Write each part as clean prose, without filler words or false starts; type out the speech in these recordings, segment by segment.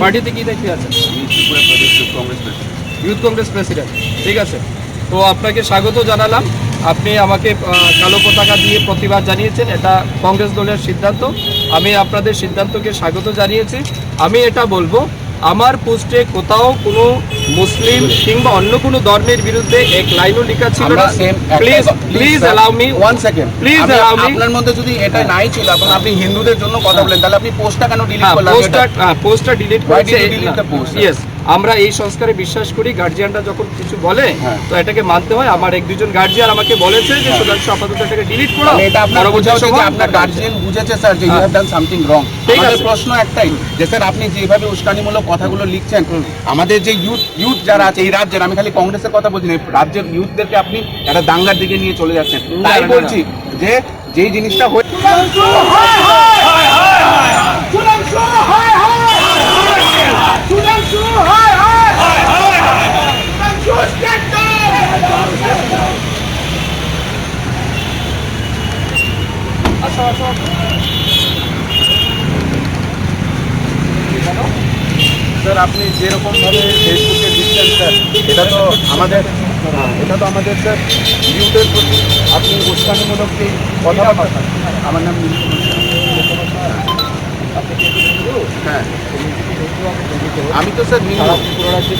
পার্টিতে কি দেখতে আছেন? ইউথ কংগ্রেস প্রেসিডেন্ট, ঠিক আছে। তো আপনাকে স্বাগত জানালাম। আপনি আমাকে কালো পতাকা দিয়ে প্রতিবাদ জানিয়েছেন, এটা কংগ্রেস দলের সিদ্ধান্ত। আমি আপনাদের সিদ্ধান্তকে স্বাগত জানিয়েছি। আমি এটা বলবো, আমার পোস্টে কোথাও কোনো মুসলিম কিংবা অন্য কোনো ধর্মের বিরুদ্ধে এক লাইনও লেখা ছিল না। Please allow me 1 second, please allow me. আপনার মধ্যে যদি এটা নাই ছিল এবং আপনি হিন্দুদের জন্য কথা বলেন, তাহলে আপনি পোস্টটা কেন ডিলিট করলেন? পোস্টটা ডিলিট করেছে। ইয়েস, আমরা এই সংস্কারে বিশ্বাস করি। গার্জিয়ানরা যখন কিছু বলে তো এটাকে মানতে হয়। আমার এক দুজন গার্জিয়ান আমাকে বলেছে যে সুধাংশু আপাতত এটাকে ডিলিট করো। এটা আপনার আপনার গার্জিয়ান বুঝেছে স্যার যে you have done something wrong. আমাদের প্রশ্ন একটাই যে স্যার আপনি যেভাবে উস্কানিমূলক কথাগুলো লিখছেন, আমাদের যে ইউথ যারা আছে এই রাজ্যের, আমি খালি কংগ্রেসের কথা বলছি না, রাজ্যের ইউথদেরকে আপনি একটা দাঙ্গার দিকে নিয়ে চলে যাচ্ছেন। তাই বলছি যে যেই জিনিসটা স্যার আপনি যেরকমভাবে ফেসবুকে দিচ্ছেন স্যার, এটা তো আমাদের স্যার ইউথের প্রতি আপনি উস্কানিমূলক যে কথাবার্তা। আমার নাম হ্যাঁ, আমি তো স্যার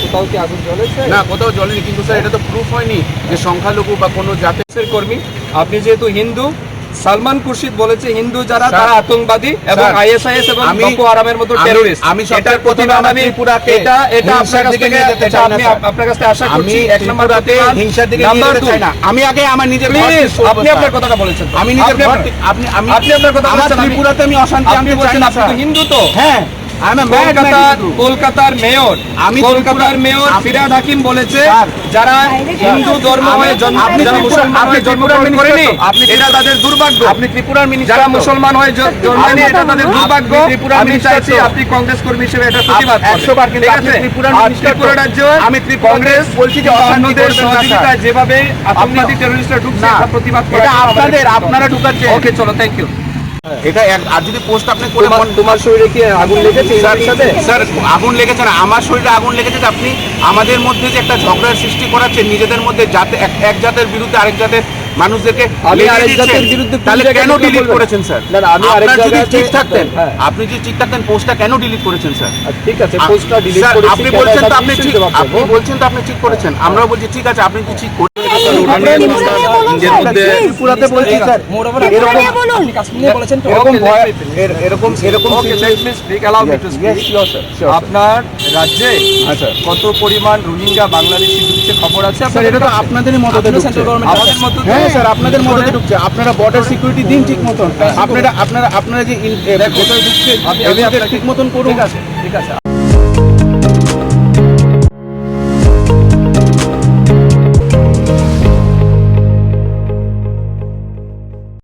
কোথাও কি আগুন জ্বলেছে? না, কোথাও জ্বলেনি, কিন্তু স্যার এটা তো প্রুফ হয়নি যে সংখ্যালঘু বা কোনো জাতের কর্মী। আপনি যেহেতু হিন্দু, সালমান খুরশিদ বলেছে হিন্দু যারা তারা আতঙ্কবাদী এবং আইএসআইএস এবং বকো হারামের মতো টেররিস্ট। আমি সবটার প্রতিবাদ আমি ত্রিপুরাকে এটা আপনার কাছ থেকে আপনার কাছে আশা করছি। এক নম্বর হিংসার দিকে নিয়ে যেতে চাই না। আমি আগে আমার নিজের আপনি আপনার কথাটা বলেছেন, আমি নিজের আপনি আপনার কথা বলেছেন। ত্রিপুরাতে আমি অশান্তি আনতে চাই না। আপনি তো হিন্দু তো? হ্যাঁ, কলকাতার মেয়র ফিরহাদ হাকিম বলেছে যারা হিন্দু ধর্ম হয়ে মুসলমান হয়ে জন্মগ্রহণ করেনি এটা তাদের দুর্ভাগ্য। আপনি ত্রিপুরার মিনিস্টার, যারা মুসলমান হয়ে জন্মায়নি এটা তাদের দুর্ভাগ্য। আমি চাইছি আপনি কংগ্রেস কর্মী হিসেবে এটা প্রতিবাদ করেন। 100বার, কিন্তু আপনি ত্রিপুরা রাজ্য আমি কংগ্রেস বলছি যে অন্যদের সহযোগিতায় যেভাবে আতঙ্কবাদী টেররিস্টরা ঢুকছে এটা প্রতিবাদ করেন। আপনারা ঢুকাচ্ছেন। ওকে, চলো, থ্যাংক ইউ। এটা আর যদি পোস্ট আপনি করে তোমার শরীরে কি আগুন লেগেছে? স্যার আগুন লেগেছে না, আমার শরীরে আগুন লেগেছে যে আপনি আমাদের মধ্যে যে একটা ঝগড়ার সৃষ্টি করাচ্ছেন নিজেদের মধ্যে, যাতে এক জাতের বিরুদ্ধে আরেক জাতের মানুষদেরকে তাহলে কেন ডিলিট করেছেন স্যার? যদি ঠিক থাকতেন, আপনি যদি ঠিক থাকতেন পোস্টটা কেন ডিলিট করেছেন স্যার? ঠিক আছে, পোস্টটা ডিলিট করেছি। আপনি বলছেন তো আপনি ঠিক, আপনি বলছেন তো আপনি ঠিক করেছেন, আমরাও বলছি ঠিক আছে আপনি কি ঠিক করেছেন। ত্রিপুরাতে বলছি স্যার আপনার রাজ্যে কত পরিমাণ রোহিঙ্গা বাংলাদেশি ঢুকছে খবর আছে? এটা তো আপনাদেরই মদতে ঢুকছে, আমাদের মতো। হ্যাঁ স্যার, আপনাদের মদতে ঢুকছে। আপনারা বর্ডার সিকিউরিটি দিন ঠিক মতন, আপনারা যে ভেতরে ঢুকছে ঠিক মতন করুন। ঠিক আছে।